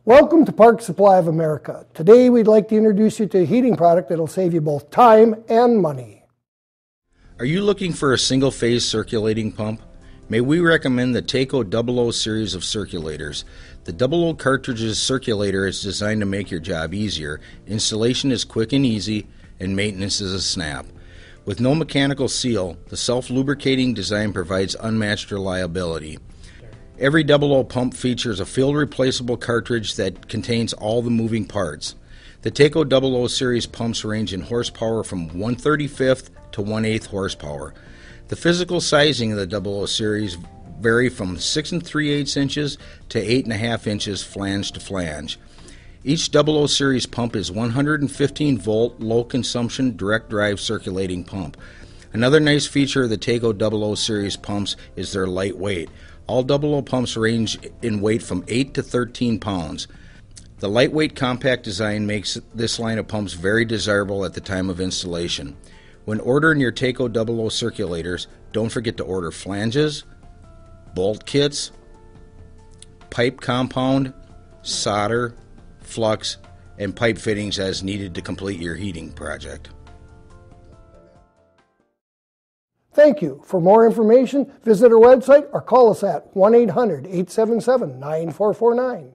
Welcome to Park Supply of America. Today we'd like to introduce you to a heating product that'll save you both time and money. Are you looking for a single-phase circulating pump? May we recommend the Taco 00 series of circulators. The 00 cartridges circulator is designed to make your job easier. Installation is quick and easy, and maintenance is a snap. With no mechanical seal, the self-lubricating design provides unmatched reliability. Every 00 pump features a field replaceable cartridge that contains all the moving parts. The Taco 00 series pumps range in horsepower from 1/35 to 1/8 horsepower. The physical sizing of the 00 series vary from 6 3/8 inches to 8.5 inches flange to flange. Each 00 series pump is 115 volt low consumption direct drive circulating pump. Another nice feature of the Taco 00 series pumps is their lightweight. All 00 pumps range in weight from 8 to 13 pounds. The lightweight compact design makes this line of pumps very desirable at the time of installation. When ordering your Taco 00 circulators, don't forget to order flanges, bolt kits, pipe compound, solder, flux, and pipe fittings as needed to complete your heating project. Thank you. For more information, visit our website or call us at 1-800-877-9449.